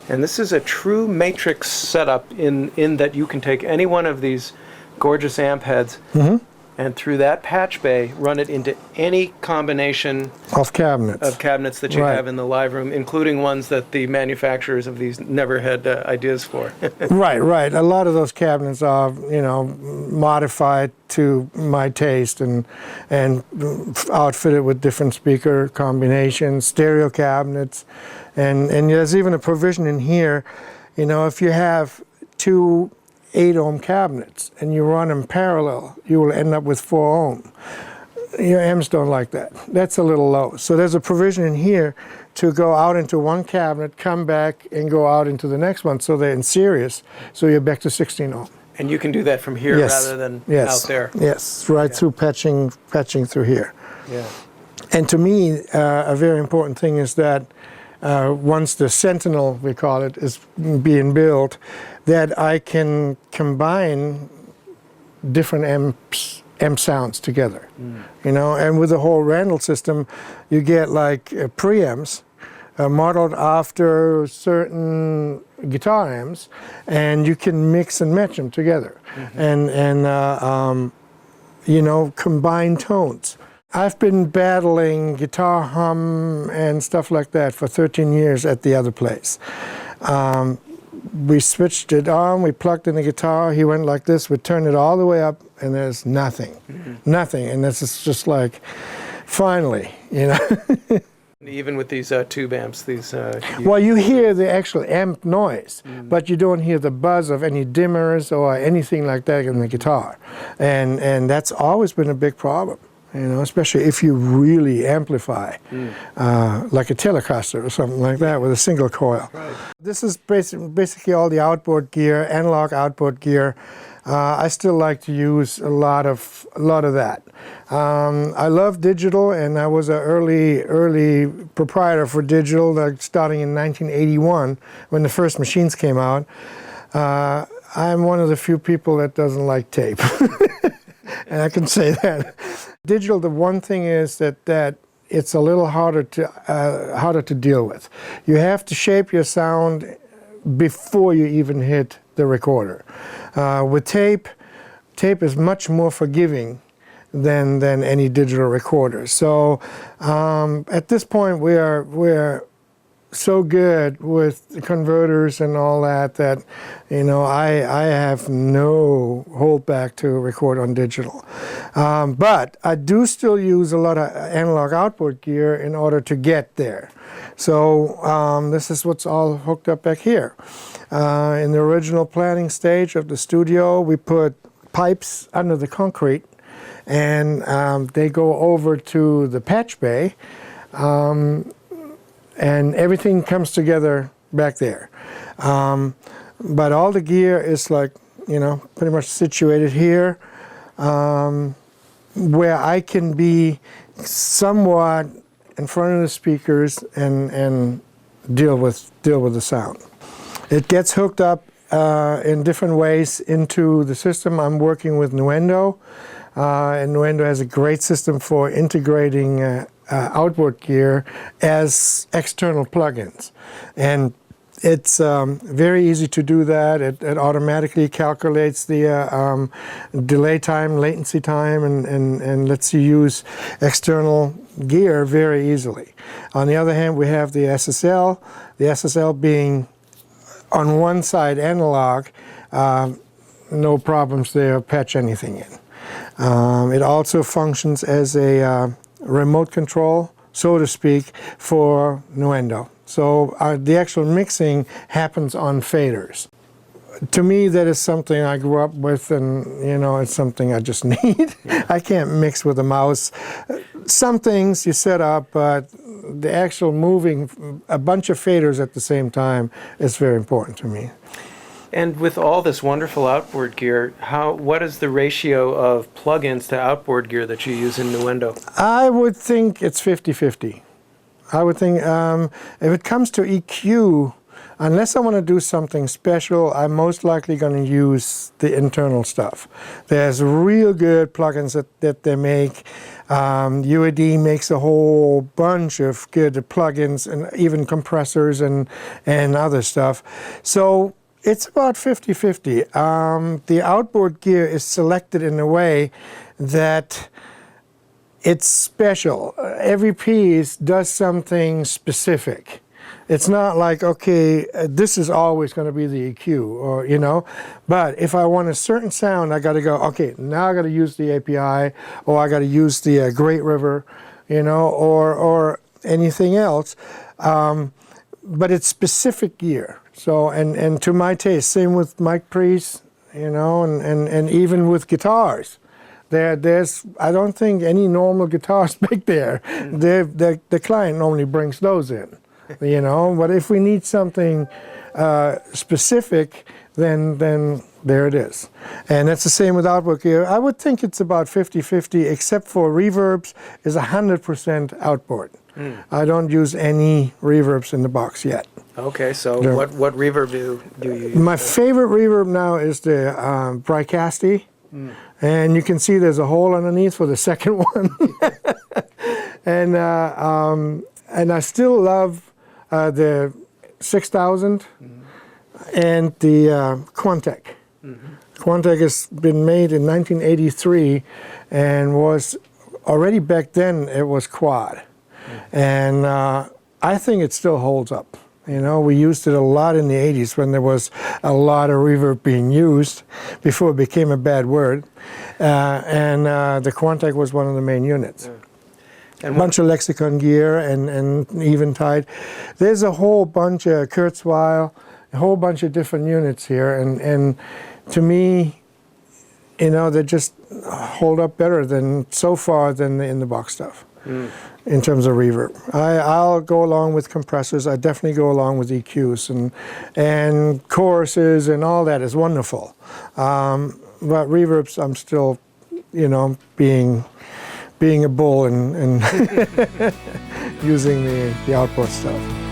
And this is a true matrix setup in that you can take any one of these gorgeous amp heads and through that patch bay run it into any combination of cabinets that you have in the live room, including ones that the manufacturers of these never had ideas for. Right. A lot of those cabinets are, modified to my taste and outfitted with different speaker combinations, stereo cabinets, and there's even a provision in here, if you have two 8-ohm cabinets and you run them parallel, you will end up with 4-ohm. Your amps don't like that. That's a little low. So there's a provision in here to go out into one cabinet, come back, and go out into the next one, so they're in series, so you're back to 16-ohm. And you can do that from here rather than out there. Yes, right through patching through here. Yeah. And to me, a very important thing is that once the Sentinel, we call it, is being built, that I can combine different amp sounds together. And with the whole Randall system, you get like preamps modeled after certain guitar amps, and you can mix and match them together and combine tones. I've been battling guitar hum and stuff like that for 13 years at the other place. We switched it on, we plugged in the guitar, he went like this, we turned it all the way up, and there's nothing. Nothing, and this is just like, finally, Even with these tube amps, these... well, you hear the actual amp noise, but you don't hear the buzz of any dimmers or anything like that in the guitar. And that's always been a big problem. Especially if you really amplify, like a Telecaster or something like that with a single coil. Right. This is basically all the outboard gear, analog outboard gear. I still like to use a lot of that. I love digital, and I was an early proprietor for digital, starting in 1981 when the first machines came out. I'm one of the few people that doesn't like tape. And I can say that. Digital, the one thing is that it's a little harder to deal with. You have to shape your sound before you even hit the recorder. With tape is much more forgiving than any digital recorder. So at this point, we're so good with the converters and all that I have no holdback to record on digital. But I do still use a lot of analog outboard gear in order to get there. So this is what's all hooked up back here. In the original planning stage of the studio, we put pipes under the concrete, and they go over to the patch bay. And everything comes together back there. But all the gear is like, pretty much situated here, where I can be somewhat in front of the speakers and deal with the sound. It gets hooked up in different ways into the system. I'm working with Nuendo, and Nuendo has a great system for integrating outboard gear as external plugins, and it's very easy to do that. It automatically calculates the delay time, latency time, and lets you use external gear very easily. On the other hand, we have the SSL being on one side analog, no problems there, patch anything in. It also functions as a remote control, so to speak, for Nuendo. So the actual mixing happens on faders. To me, that is something I grew up with, and it's something I just need. I can't mix with a mouse. Some things you set up, but the actual moving a bunch of faders at the same time is very important to me. And with all this wonderful outboard gear, what is the ratio of plugins to outboard gear that you use in Nuendo? I would think it's 50-50. I would think if it comes to EQ, unless I want to do something special, I'm most likely going to use the internal stuff. There's real good plugins that they make. UAD makes a whole bunch of good plugins and even compressors and other stuff. So it's about 50-50. The outboard gear is selected in a way that it's special. Every piece does something specific. It's not like, okay, this is always going to be the EQ, or, you know. But if I want a certain sound, I got to go, okay, now I got to use the API, or I got to use the Great River, you know, or anything else. But it's specific gear. So, and to my taste, same with mic pre's, you know, and even with guitars. There's I don't think any normal guitars back there. The client normally brings those in, you know. But if we need something specific, then there it is. And that's the same with outboard gear. I would think it's about 50-50, except for reverbs is 100% outboard. I don't use any reverbs in the box yet. Okay, so what reverb do you use? My favorite reverb now is the Bricasti. And you can see there's a hole underneath for the second one. And I still love the 6000 and the Quantec. Quantec has been made in 1983 and was already back then it was quad. And I think it still holds up. You know, we used it a lot in the 80s when there was a lot of reverb being used before it became a bad word. And the Quantec was one of the main units. And a bunch of Lexicon gear and Eventide. There's a whole bunch of Kurzweil, a whole bunch of different units here. And to me, you know, they just hold up better so far than the in-the-box stuff. In terms of reverb. I'll go along with compressors. I definitely go along with EQs and choruses and all that is wonderful. But reverbs, I'm still, you know, being a bull and using the outboard stuff.